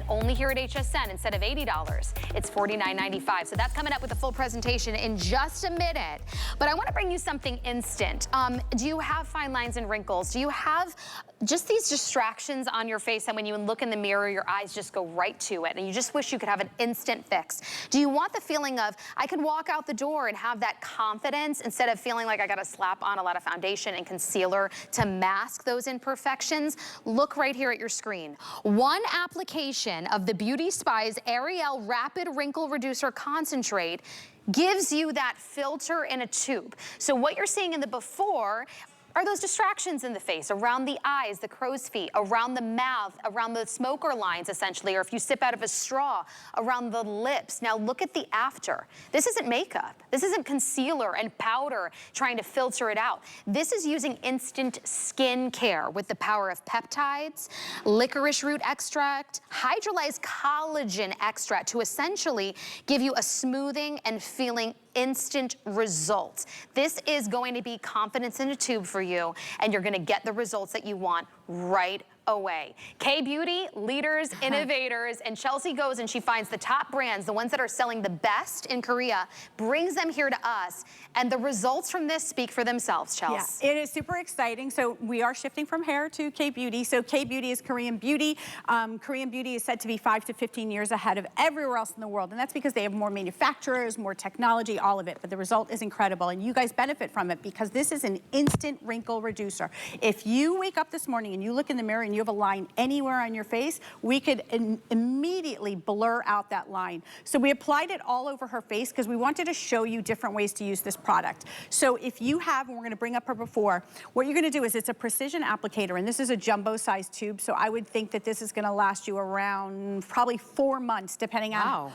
Only here at HSN, instead of $80, it's $49.95. So that's coming up with a full presentation in just a minute. But I want to bring you something instant. Do you have fine lines and wrinkles? Do you have just these distractions on your face, and when you look in the mirror, your eyes just go right to it, and you just wish you could have an instant fix? Do you want the feeling of, I could walk out the door and have that confidence instead of feeling like I got to slap on a lot of foundation and concealer to mask those imperfections? Look right here at your screen. One application of the Beauty Spy's Ariel Rapid Wrinkle Reducer Concentrate gives you that filter in a tube. So what you're seeing in the before are those distractions in the face, around the eyes, the crow's feet, around the mouth, around the smoker lines, essentially, or if you sip out of a straw, around the lips. Now look at the after. This isn't makeup. This isn't concealer and powder trying to filter it out. This is using instant skin care with the power of peptides, licorice root extract, hydrolyzed collagen extract to essentially give you a smoothing and feeling instant results. This is going to be confidence in a tube for you, and you're gonna get the results that you want right away. K-Beauty, leaders, innovators, and Chelsea goes and she finds the top brands, the ones that are selling the best in Korea, brings them here to us, and the results from this speak for themselves, Chelsea. Yeah, it is super exciting. So we are shifting from hair to K-Beauty. So K-Beauty is Korean beauty. Korean beauty is said to be 5 to 15 years ahead of everywhere else in the world, and that's because they have more manufacturers, more technology, all of it, but the result is incredible, and you guys benefit from it because this is an instant wrinkle reducer. If you wake up this morning and you look in the mirror and you have a line anywhere on your face, we could immediately blur out that line. So we applied it all over her face because we wanted to show you different ways to use this product. So if you have, and we're gonna bring up her before, what you're gonna do is it's a precision applicator, and this is a jumbo size tube, so I would think that this is gonna last you around probably 4 months, depending on,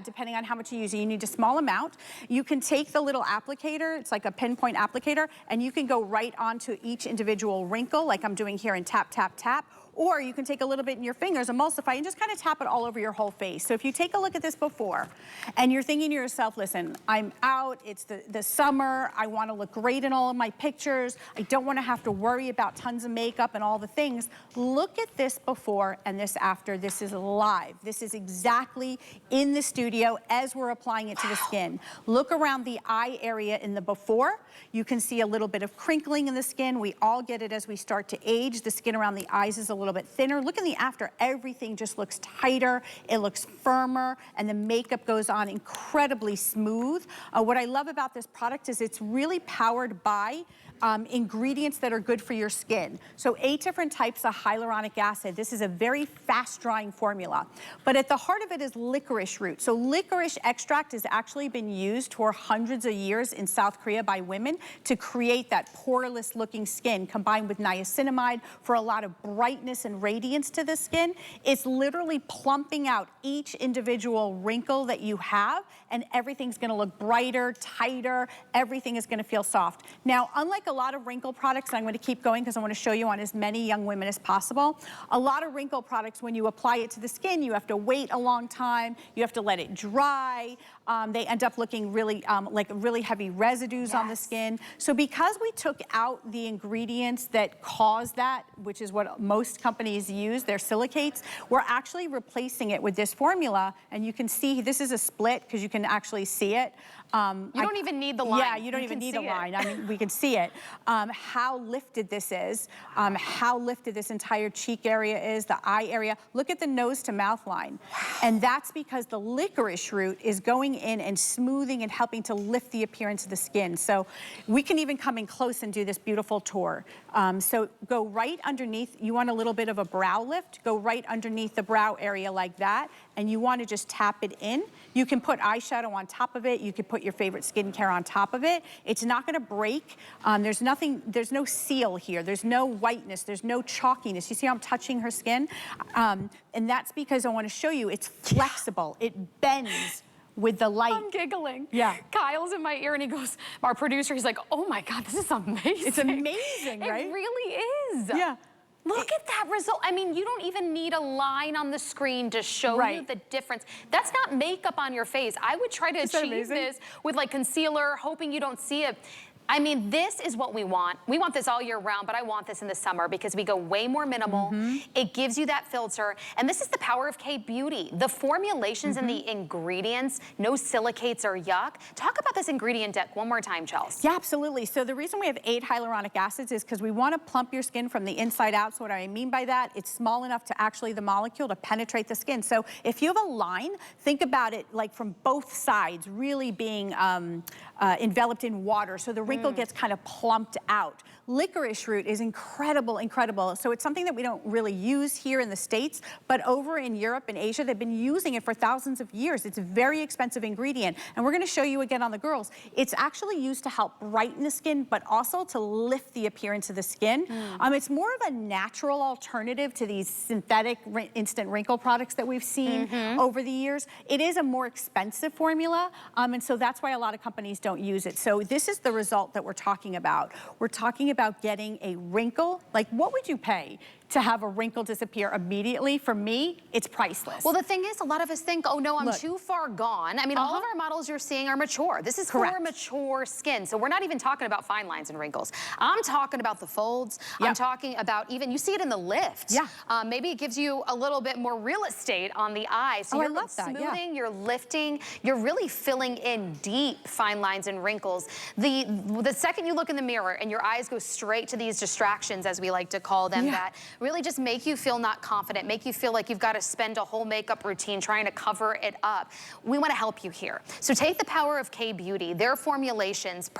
depending on how much you use. You need a small amount. You can take the little applicator, it's like a pinpoint applicator, and you can go right onto each individual wrinkle, like I'm doing here, and tap, tap, tap. Or you can take a little bit in your fingers, emulsify, and just kind of tap it all over your whole face. So if you take a look at this before, and you're thinking to yourself, listen, I'm out, it's the summer, I wanna look great in all of my pictures, I don't wanna have to worry about tons of makeup and all the things, look at this before and this after. This is live. This is exactly in the studio as we're applying it to the skin. Look around the eye area in the before. You can see a little bit of crinkling in the skin. We all get it as we start to age. The skin around the eyes is a little bit thinner. Look in the after, everything just looks tighter, it looks firmer, and the makeup goes on incredibly smooth. What I love about this product is it's really powered by ingredients that are good for your skin. So 8 different types of hyaluronic acid. This is a very fast drying formula. But at the heart of it is licorice root. So licorice extract has actually been used for hundreds of years in South Korea by women to create that poreless looking skin, combined with niacinamide for a lot of brightness and radiance to the skin. It's literally plumping out each individual wrinkle that you have, and everything's gonna look brighter, tighter, everything is gonna feel soft. Now, unlike a lot of wrinkle products, and I'm gonna keep going because I wanna show you on as many young women as possible, a lot of wrinkle products, when you apply it to the skin, you have to wait a long time, you have to let it dry, they end up looking really, like really heavy residues on the skin. So because we took out the ingredients that cause that, which is what most companies use, their silicates, we're actually replacing it with this formula, and you can see this is a split because you can actually see it. You don't even need the line. Yeah, you don't even need a line. I mean, we can see it. How lifted this is, how lifted this entire cheek area is, the eye area. Look at the nose to mouth line. And that's because the licorice root is going in and smoothing and helping to lift the appearance of the skin. So we can even come in close and do this beautiful tour. So go right underneath. You want a little bit of a brow lift. Go right underneath the brow area like that. And you want to just tap it in. You can put eyeshadow on top of it. You can put your favorite skincare on top of it. It's not going to break. There's no seal here. There's no whiteness. There's no chalkiness. You see how I'm touching her skin? And that's because I want to show you it's flexible. It bends with the light. I'm giggling. Yeah. Kyle's in my ear and he goes, our producer, he's like, oh my God, this is amazing. It's amazing, right? It really is. Yeah. Look at that result. I mean, you don't even need a line on the screen to show you the difference. That's not makeup on your face. I would try to achieve this with like concealer, hoping you don't see it. I mean, this is what we want. We want this all year round, but I want this in the summer because we go way more minimal. It gives you that filter. And this is the power of K-Beauty. The formulations and the ingredients, no silicates or yuck. Talk about this ingredient deck one more time, Chels. Yeah, absolutely. So the reason we have 8 hyaluronic acids is because we want to plump your skin from the inside out. So what I mean by that, it's small enough to actually the molecule to penetrate the skin. So if you have a line, think about it like from both sides, really being enveloped in water. So the wrinkle gets kind of plumped out. Licorice root is incredible, incredible. So it's something that we don't really use here in the States, but over in Europe and Asia, they've been using it for thousands of years. It's a very expensive ingredient. And we're gonna show you again on the girls. It's actually used to help brighten the skin, but also to lift the appearance of the skin. It's more of a natural alternative to these synthetic instant wrinkle products that we've seen over the years. It is a more expensive formula, and so that's why a lot of companies don't use it. So this is the result that we're talking about. We're talking about getting a wrinkle. Like, what would you pay to have a wrinkle disappear immediately? For me, it's priceless. Well, the thing is, a lot of us think, oh no, I'm too far gone. I mean, all of our models you're seeing are mature. This is for mature skin. So we're not even talking about fine lines and wrinkles. I'm talking about the folds. I'm talking about even, you see it in the lift. Maybe it gives you a little bit more real estate on the eye. So you're smoothing, you're lifting, you're really filling in deep fine lines and wrinkles. The second you look in the mirror and your eyes go straight to these distractions, as we like to call them, that really just make you feel not confident, make you feel like you've got to spend a whole makeup routine trying to cover it up. We want to help you here. So take the power of K-Beauty, their formulations,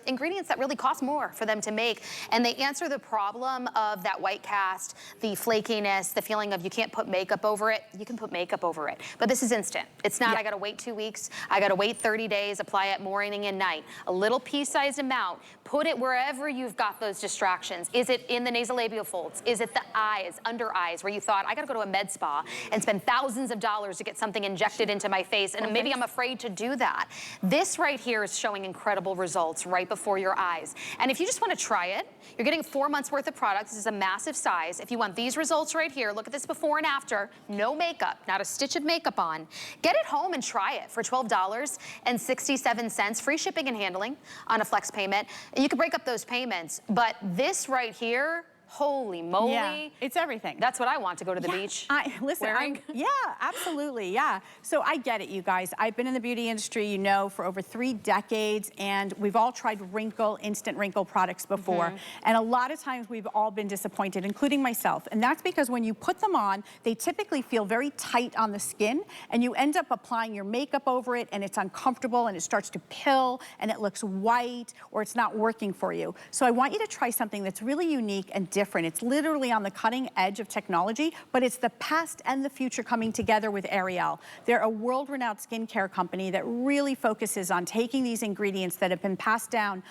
ingredients that really cost more for them to make, and they answer the problem of that white cast, the flakiness, the feeling of you can't put makeup over it. You can put makeup over it, but this is instant. It's not, I got to wait 2 weeks, I got to wait 30 days, apply it morning and night. A little pea-sized amount, put it wherever you've got those distractions. Is it in the nasolabial folds? Is it the eyes, under eyes, where you thought, I gotta go to a med spa and spend thousands of dollars to get something injected into my face, and maybe I'm afraid to do that. This right here is showing incredible results right before your eyes. And if you just wanna try it, you're getting 4 months worth of products. This is a massive size. If you want these results right here, look at this before and after, no makeup, not a stitch of makeup on. Get it home and try it for $12.67, free shipping and handling on a flex payment. And you can break up those payments, but this right here, holy moly. Yeah, it's everything. That's what I want to go to the beach. Yeah, absolutely, yeah. So I get it, you guys. I've been in the beauty industry, you know, for over 3 decades, and we've all tried wrinkle, instant wrinkle products before. And a lot of times we've all been disappointed, including myself. And that's because when you put them on, they typically feel very tight on the skin, and you end up applying your makeup over it, and it's uncomfortable, and it starts to pill, and it looks white, or it's not working for you. So I want you to try something that's really unique and different. It's literally on the cutting edge of technology, but it's the past and the future coming together with Ariul. They're a world-renowned skincare company that really focuses on taking these ingredients that have been passed down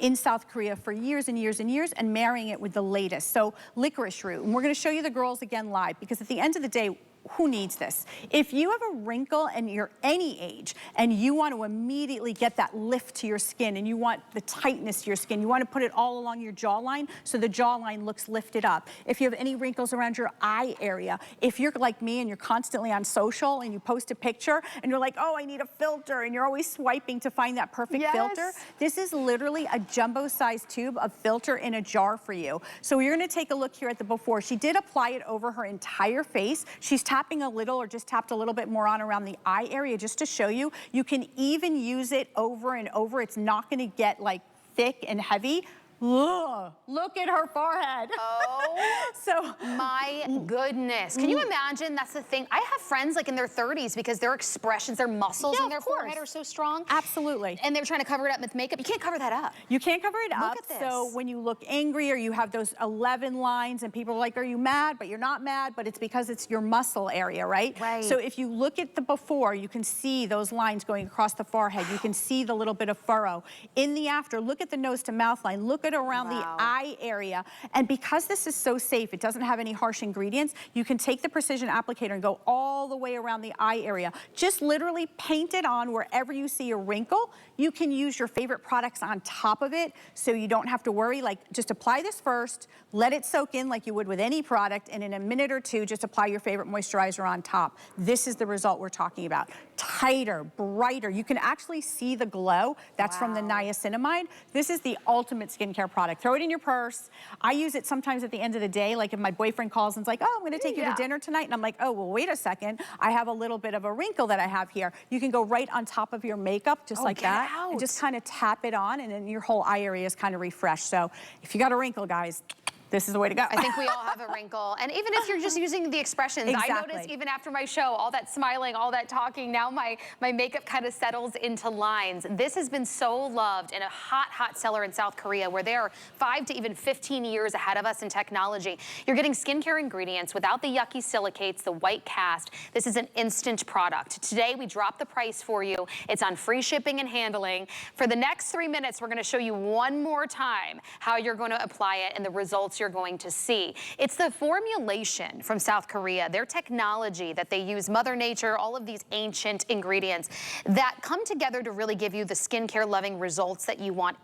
in South Korea for years and years and years and marrying it with the latest. So licorice root, and we're gonna show you the girls again live, because at the end of the day, who needs this? If you have a wrinkle and you're any age and you want to immediately get that lift to your skin and you want the tightness to your skin, you want to put it all along your jawline so the jawline looks lifted up. If you have any wrinkles around your eye area, if you're like me and you're constantly on social and you post a picture and you're like, oh, I need a filter, and you're always swiping to find that perfect filter, this is literally a jumbo-sized tube of filter in a jar for you. So you're going to take a look here at the before. She did apply it over her entire face. She's tapping a little, or just tapped a little bit more on around the eye area just to show you. You can even use it over and over. It's not gonna get like thick and heavy. Ugh, look at her forehead. Oh, so my goodness. Can you imagine? That's the thing. I have friends like in their 30s because their expressions, their muscles in their forehead are so strong. Absolutely. And they're trying to cover it up with makeup. You can't cover that up. You can't cover it up. Look at this. So when you look angry or you have those 11 lines and people are like, are you mad? But you're not mad, but it's because it's your muscle area, right? Right. So if you look at the before, you can see those lines going across the forehead. You can see the little bit of furrow. In the after, look at the nose to mouth line. Look at it around the eye area. And because this is so safe, it doesn't have any harsh ingredients, you can take the precision applicator and go all the way around the eye area. Just literally paint it on wherever you see a wrinkle. You can use your favorite products on top of it so you don't have to worry. Like, just apply this first, let it soak in like you would with any product, and in a minute or two, just apply your favorite moisturizer on top. This is the result we're talking about. Tighter, brighter. You can actually see the glow. That's from the niacinamide. This is the ultimate skincare product. Throw it in your purse. I use it sometimes at the end of the day, like if my boyfriend calls and's like, oh, I'm gonna take you to dinner tonight, and I'm like, oh, well, wait a second. I have a little bit of a wrinkle that I have here. You can go right on top of your makeup, just like that, and just kind of tap it on, and then your whole eye area is kind of refreshed. So if you got a wrinkle, guys, this is the way to go. I think we all have a wrinkle. And even if you're just using the expressions, I notice even after my show, all that smiling, all that talking, now my makeup kind of settles into lines. This has been so loved and a hot, hot seller in South Korea, where they're 5 to even 15 years ahead of us in technology. You're getting skincare ingredients without the yucky silicates, the white cast. This is an instant product. Today, we dropped the price for you. It's on free shipping and handling. For the next 3 minutes, we're gonna show you one more time how you're gonna apply it and the results you're going to see. It's the formulation from South Korea, their technology that they use, Mother Nature, all of these ancient ingredients that come together to really give you the skincare loving results that you want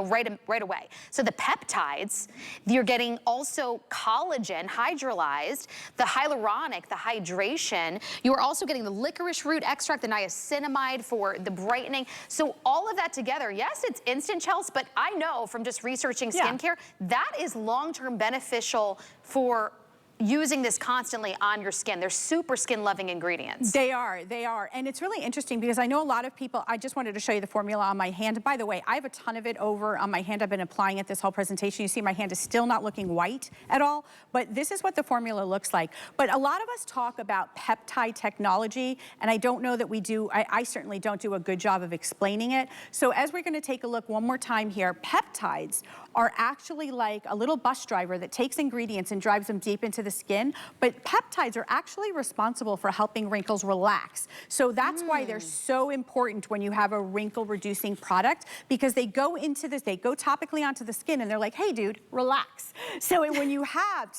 right away. So the peptides, you're getting also collagen, hydrolyzed, the hyaluronic, the hydration. You are also getting the licorice root extract, the niacinamide for the brightening. So all of that together, yes, it's instant, Chelsea, but I know from just researching skincare, that is long-term beneficial for using this constantly on your skin. They're super skin loving ingredients. They are. And it's really interesting because I know a lot of people, I just wanted to show you the formula on my hand. By the way, I have a ton of it over on my hand. I've been applying it this whole presentation. You see my hand is still not looking white at all, but this is what the formula looks like. But a lot of us talk about peptide technology, and I don't know that we do, I certainly don't do a good job of explaining it. So as we're gonna take a look one more time here, peptides are actually like a little bus driver that takes ingredients and drives them deep into the skin, but peptides are actually responsible for helping wrinkles relax. So that's why they're so important when you have a wrinkle reducing product, because they go into this, they go topically onto the skin and they're like, hey dude, relax. So when you have